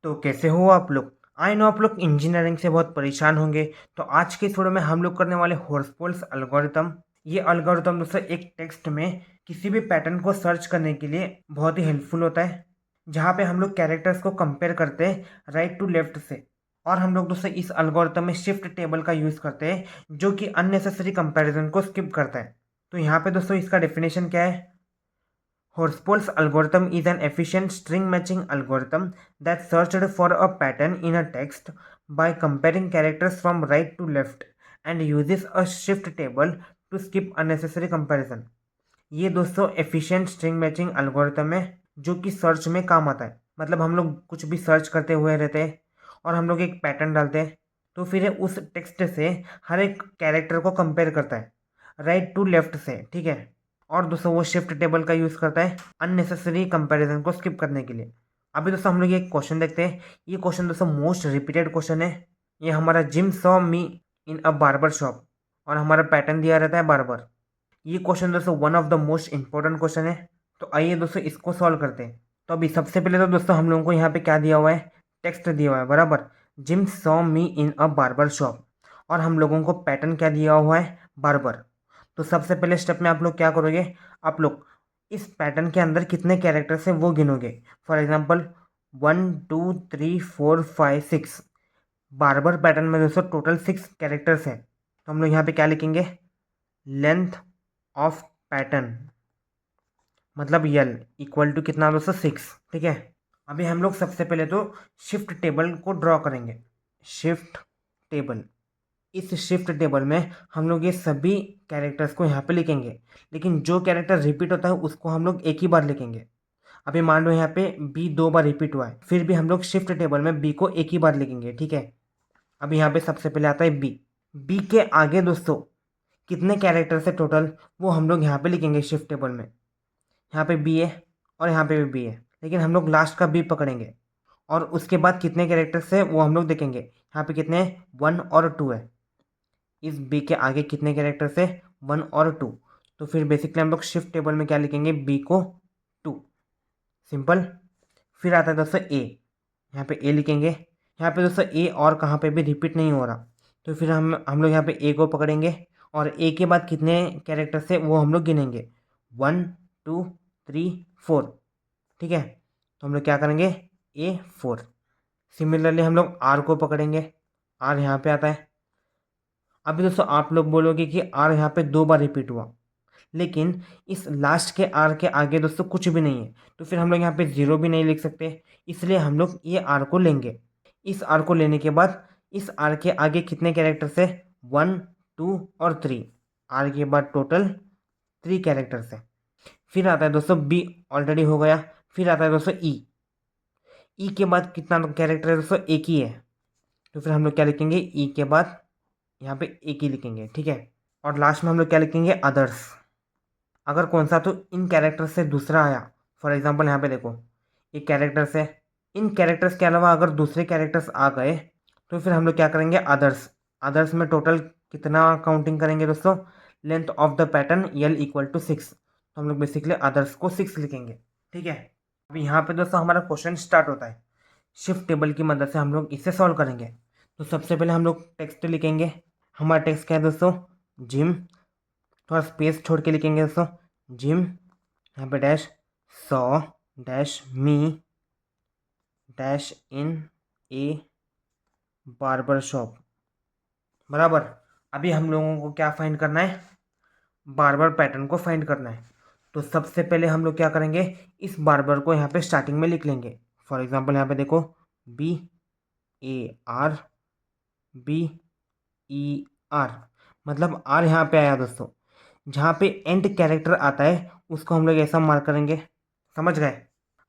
तो कैसे हो आप लोग। आई नो आप लोग इंजीनियरिंग से बहुत परेशान होंगे। तो आज के इस वीडियो में हम लोग करने वाले हॉर्सपोल्स एल्गोरिथम। ये एल्गोरिथम दोस्तों एक टेक्स्ट में किसी भी पैटर्न को सर्च करने के लिए बहुत ही हेल्पफुल होता है, जहाँ पे हम लोग कैरेक्टर्स को कंपेयर करते हैं राइट टू लेफ्ट से। और हम लोग दोस्तों इस एल्गोरिथम में शिफ्ट टेबल का यूज़ करते हैं, जो कि अननेसेसरी कंपैरिजन को स्किप करता है। तो यहाँ पे दोस्तों इसका डेफिनेशन क्या है। Horspoll's algorithm is an efficient string matching algorithm that searched for a pattern in a text by comparing characters from right to left and uses a shift table to skip unnecessary comparison। ये दोस्तों efficient string matching algorithm है, जो कि search में काम आता है। मतलब हम लोग कुछ भी सर्च करते हुए रहते हैं और हम लोग एक पैटर्न डालते हैं, तो फिर उस टेक्स्ट से हर एक कैरेक्टर को कंपेयर करता है राइट टू लेफ्ट से, ठीक है। और दोस्तों वो शिफ्ट टेबल का यूज़ करता है अननेसेसरी कंपैरिजन को स्किप करने के लिए। अभी दोस्तों हम लोग ये क्वेश्चन देखते हैं। ये क्वेश्चन दोस्तों मोस्ट रिपीटेड क्वेश्चन है। ये हमारा जिम सॉ मी इन अ बार्बर शॉप, और हमारा पैटर्न दिया रहता है बार्बर। ये क्वेश्चन दोस्तों one of the most important question है। तो आइए दोस्तों इसको सॉल्व करते हैं। तो अभी सबसे पहले तो दोस्तों हम लोगों को यहाँ पे क्या दिया हुआ है, टेक्स्ट दिया हुआ है बराबर, जिम सॉ मी इन अ बार्बर शॉप। और हम लोगों को पैटर्न क्या दिया हुआ है, बार्बर। तो सबसे पहले स्टेप में आप लोग क्या करोगे, आप लोग इस पैटर्न के अंदर कितने कैरेक्टर्स है वो गिनोगे। For example 1 2 3 4 5 6। बार्बर पैटर्न में दोस्तों टोटल 6 कैरेक्टर्स है। तो हम लोग यहाँ पे क्या लिखेंगे, लेंथ ऑफ पैटर्न मतलब यल इक्वल टू कितना दोस्तों 6, ठीक है। अभी हम लोग सबसे पहले तो शिफ्ट टेबल को ड्रॉ करेंगे। शिफ्ट टेबल, इस शिफ्ट टेबल में हम लोग ये सभी कैरेक्टर्स को यहाँ पे लिखेंगे, लेकिन जो कैरेक्टर रिपीट होता है उसको हम लोग एक ही बार लिखेंगे। अभी मान लो यहाँ पे बी 2 बार रिपीट हुआ है, फिर भी हम लोग शिफ्ट टेबल में बी को एक ही बार लिखेंगे, ठीक है। अभी यहाँ पे सबसे पहले आता है बी। बी के आगे दोस्तों कितने कैरेक्टर्स है टोटल, वो हम लोग यहाँ पे लिखेंगे शिफ्ट टेबल में। यहाँ पे बी है और यहाँ पे भी बी है, लेकिन हम लोग लास्ट का बी पकड़ेंगे। और उसके बाद कितने कैरेक्टर्स है वो हम लोग देखेंगे। यहाँ पे कितने, 1 और 2 है। इस बी के आगे कितने कैरेक्टर्स है, 1 और 2। तो फिर बेसिकली हम लोग शिफ्ट टेबल में क्या लिखेंगे, बी को 2, सिंपल। फिर आता है दोस्तों ए, यहाँ पे ए लिखेंगे। यहाँ पे दोस्तों ए और कहाँ पे भी रिपीट नहीं हो रहा, तो फिर हम लोग यहाँ पे ए को पकड़ेंगे। और ए के बाद कितने कैरेक्टर्स है वो हम लोग गिनेंगे, 1 2 3 4, ठीक है। तो हम लोग क्या करेंगे, A4। सिमिलरली हम लोग आर को पकड़ेंगे। आर यहाँ पे आता है। अभी दोस्तों आप लोग बोलोगे कि आर यहाँ पे 2 बार रिपीट हुआ, लेकिन इस लास्ट के आर के आगे दोस्तों कुछ भी नहीं है, तो फिर हम लोग यहाँ पे 0 भी नहीं लिख सकते, इसलिए हम लोग ये आर को लेंगे। इस आर को लेने के बाद इस आर के आगे कितने कैरेक्टर्स है, 1 2 और 3। आर के बाद टोटल 3 कैरेक्टर्स है। फिर आता है दोस्तों बी, ऑलरेडी हो गया। फिर आता है दोस्तों ई। ई के बाद कितना कैरेक्टर है दोस्तों, एक ही है, तो फिर हम लोग क्या लिखेंगे, ई के बाद यहाँ पे एक ही लिखेंगे, ठीक है। और लास्ट में हम लोग क्या लिखेंगे, अदर्स। अगर कौन सा तो इन कैरेक्टर्स से दूसरा आया, फॉर एग्जांपल यहाँ पे देखो एक कैरेक्टर्स है, इन कैरेक्टर्स के अलावा अगर दूसरे कैरेक्टर्स आ गए, तो फिर हम लोग क्या करेंगे, अदर्स। अदर्स में टोटल कितना काउंटिंग करेंगे दोस्तों, length of the pattern L equal to 6। तो हम लोग बेसिकली अदर्स को 6 लिखेंगे, ठीक है। अभी यहाँ पे दोस्तों हमारा क्वेश्चन स्टार्ट होता है। शिफ्ट टेबल की मदद से हम लोग इसे सॉल्व करेंगे। तो सबसे पहले हम लोग टेक्स्ट लिखेंगे। हमारा टेक्स्ट क्या है दोस्तों, जिम। थोड़ा स्पेस छोड़ के लिखेंगे दोस्तों, जिम, यहाँ पे dash, saw dash me dash in A barber shop, बराबर। अभी हम लोगों को क्या फाइंड करना है, बार्बर पैटर्न को फाइंड करना है। तो सबसे पहले हम लोग क्या करेंगे, इस बार्बर को यहाँ पे स्टार्टिंग में लिख लेंगे। फॉर एग्जांपल यहाँ पे देखो, BAR BER, मतलब आर यहाँ पे आया दोस्तों। जहाँ पे एंड कैरेक्टर आता है उसको हम लोग ऐसा मार्क करेंगे, समझ गए।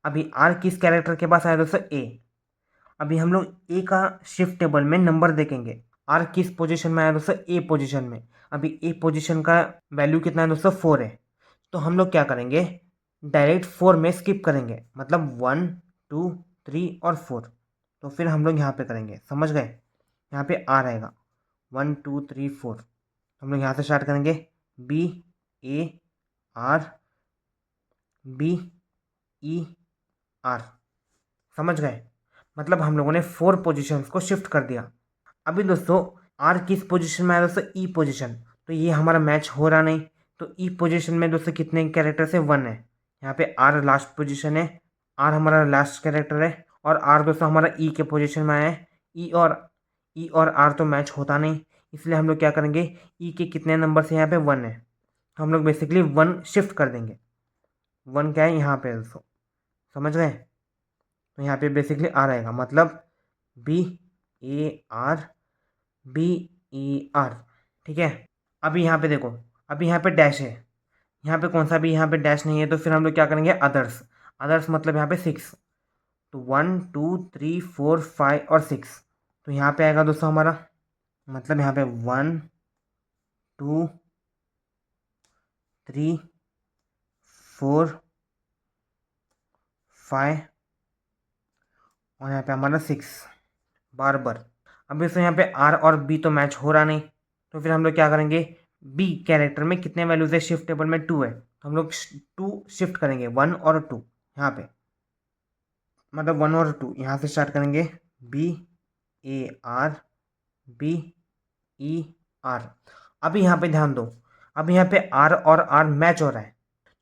अभी आर किस कैरेक्टर के पास आया दोस्तों, ए। अभी हम लोग ए का शिफ्ट टेबल में नंबर देखेंगे। आर किस पोजीशन में आया दोस्तों, ए पोजीशन में। अभी ए पोजीशन का वैल्यू कितना है दोस्तों, 4 है। तो हम लोग क्या करेंगे, डायरेक्ट 4 में स्किप करेंगे, मतलब 1 2 3 और 4। तो फिर हम लोग यहाँ पे करेंगे, समझ गए। यहाँ पे आर आएगा 1 2 3 4। हम लोग यहाँ से स्टार्ट करेंगे, BAR BER, समझ गए। मतलब हम लोगों ने 4 पोजीशंस को शिफ्ट कर दिया। अभी दोस्तों आर किस पोजीशन में आया दोस्तों, ई पोजीशन, तो ये हमारा मैच हो रहा नहीं। तो ई पोजीशन में दोस्तों कितने कैरेक्टर है, 1 है। यहाँ पे आर लास्ट पोजीशन है, आर हमारा लास्ट कैरेक्टर है, और आर दोस्तों हमारा ई के पोजीशन में आया है। ई और आर तो मैच होता नहीं, इसलिए हम लोग क्या करेंगे, ई के कितने नंबर से यहाँ पे 1 है, तो हम लोग बेसिकली 1 शिफ्ट कर देंगे। 1 क्या है यहाँ पे दोस्तों, समझ गए। तो यहाँ पे बेसिकली आर आएगा, मतलब B A R, B E R, ठीक है। अभी यहाँ पे देखो, अभी यहाँ पे डैश है, यहाँ पे कौन सा भी यहाँ पे डैश नहीं है, तो फिर हम लोग क्या करेंगे, अदर्स। अदर्स मतलब यहाँ पे 6, तो 1 2 3 4 5 और 6, तो यहाँ पे आएगा दोस्तों हमारा, मतलब यहाँ पे 1 2 3 4 5 और यहाँ पे हमारा 6 बार बार। अब इसमें यहाँ पे आर और बी तो मैच हो रहा नहीं, तो फिर हम लोग क्या करेंगे, बी कैरेक्टर में कितने वैल्यूज है, शिफ्ट टेबल में 2 है, तो हम लोग 2 शिफ्ट करेंगे, 1 और 2 यहाँ पे, मतलब 1 और 2 यहाँ से स्टार्ट करेंगे, B A R, B E R. अभी यहाँ पे ध्यान दो, अभी यहाँ पे आर और आर मैच हो रहा है,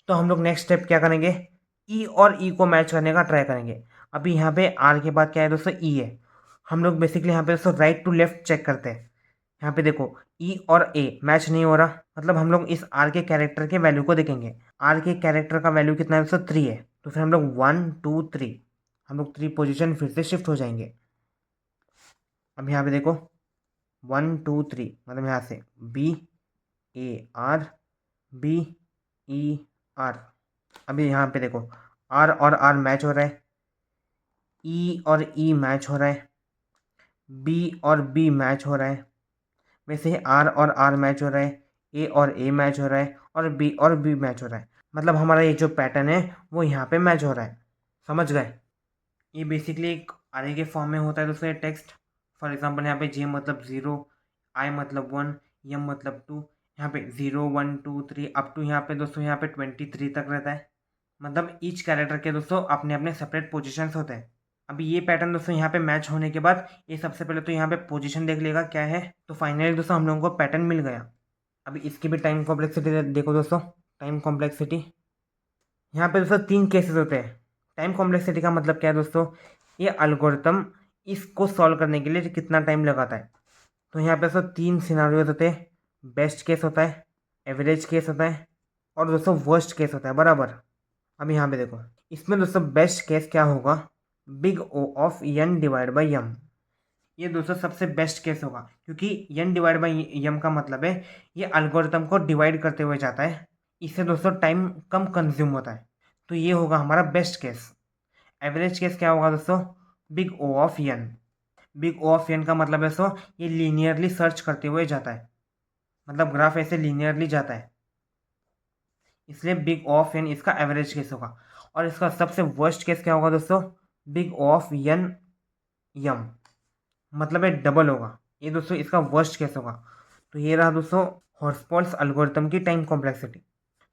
तो हम लोग नेक्स्ट स्टेप क्या करेंगे, ई और ई को मैच करने का ट्राई करेंगे। अभी यहाँ पे आर के बाद क्या है दोस्तों, ई है। हम लोग बेसिकली यहाँ पे दोस्तों राइट टू लेफ्ट चेक करते हैं। यहाँ पे देखो ई और ए मैच नहीं हो रहा, मतलब हम लोग इस आर के कैरेक्टर के वैल्यू को देखेंगे। आर के कैरेक्टर का वैल्यू कितना है दोस्तों, 3 है, तो फिर हम लोग 1 2 3, हम लोग 3 पोजीशन फिर से शिफ्ट हो जाएंगे। अब यहाँ पे देखो 1 2 3, मतलब यहाँ से B A R, B E R. अभी यहाँ पे देखो आर और आर मैच हो रहा है, ई और ई मैच हो रहा है, बी और बी मैच हो रहा है, वैसे ही आर और आर मैच हो रहा है, ए और ए मैच हो रहा है, और बी मैच हो रहा है। मतलब हमारा ये जो पैटर्न है वो यहाँ पे मैच हो रहा है, समझ गए। ये बेसिकली एक अरे के फॉर्म में होता है दोस्तों ये टेक्स्ट। फॉर एग्जांपल यहाँ पे जे मतलब 0, आई मतलब 1, एम मतलब 2, यहाँ पे 0 1 2 3 अप टू यहाँ पे दोस्तों यहाँ पे 23 तक रहता है। मतलब ईच कैरेक्टर के दोस्तों अपने अपने सेपरेट पोजीशंस होते हैं। अभी ये पैटर्न दोस्तों यहाँ पे मैच होने के बाद ये सबसे पहले तो यहाँ पे पोजीशन देख लेगा क्या है, तो फाइनली दोस्तों हम लोगों को पैटर्न मिल गया। अभी इसकी भी टाइम कॉम्प्लेक्सिटी देखो दोस्तों, टाइम कॉम्प्लेक्सिटी यहाँ पे दोस्तों 3 केसेस होते हैं। टाइम कॉम्प्लेक्सिटी का मतलब क्या है दोस्तों, ये एल्गोरिथम इसको सॉल्व करने के लिए कितना टाइम लगाता है। तो यहाँ पे दोस्तों 3 सिनारियोज होते हैं, बेस्ट केस होता है, एवरेज केस होता है, और दोस्तों वर्स्ट केस होता है, बराबर। अब यहाँ पे देखो इसमें दोस्तों बेस्ट केस क्या होगा, big O of N divide by M. ये दोस्तों सबसे बेस्ट केस होगा, क्योंकि एन डिवाइड बाई एम का मतलब है ये एल्गोरिथम को डिवाइड करते हुए जाता है, इससे दोस्तों टाइम कम कंज्यूम होता है, तो ये होगा हमारा बेस्ट केस। एवरेज केस क्या होगा दोस्तों, big O of N. Big O of N का मतलब है दोस्तों ये लीनियरली सर्च करते हुए जाता है, मतलब ग्राफ ऐसे लीनियरली जाता है, इसलिए बिग ओ ऑफ एन इसका एवरेज केस होगा। और इसका सबसे वर्स्ट केस क्या होगा दोस्तों, बिग ओ ऑफ एन यम, मतलब ये डबल होगा, ये दोस्तों इसका वर्स्ट केस होगा। तो ये रहा दोस्तों हॉर्सपॉल्स एल्गोरिथम की टाइम कॉम्प्लेक्सिटी।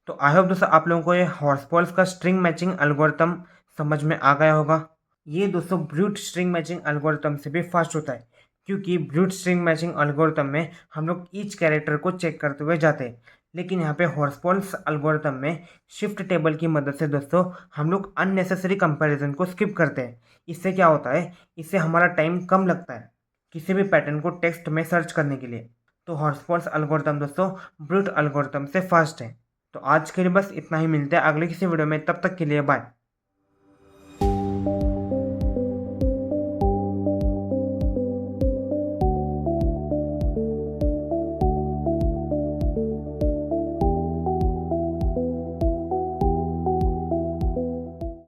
तो आई होप दोस्तों आप लोगों को ये हॉर्सपॉल्स का स्ट्रिंग मैचिंग एल्गोरिथम समझ में आ गया होगा। ये दोस्तों ब्रूट स्ट्रिंग मैचिंग एल्गोरिथम से भी फास्ट होता है, क्योंकि ब्रूट स्ट्रिंग मैचिंग एल्गोरिथम में हम लोग ईच कैरेक्टर को चेक करते हुए जाते हैं, लेकिन यहाँ पे हॉर्सपॉल्स एल्गोरिथम में शिफ्ट टेबल की मदद से दोस्तों हम लोग अननेसेसरी कंपैरिजन को स्किप करते हैं। इससे क्या होता है, इससे हमारा टाइम कम लगता है किसी भी पैटर्न को टेक्स्ट में सर्च करने के लिए। तो हॉर्सपॉल्स एल्गोरिथम दोस्तों ब्रूट एल्गोरिथम से फास्ट है। तो आज के लिए बस इतना ही, मिलते हैं अगले किसी वीडियो में, तब तक के लिए बाय।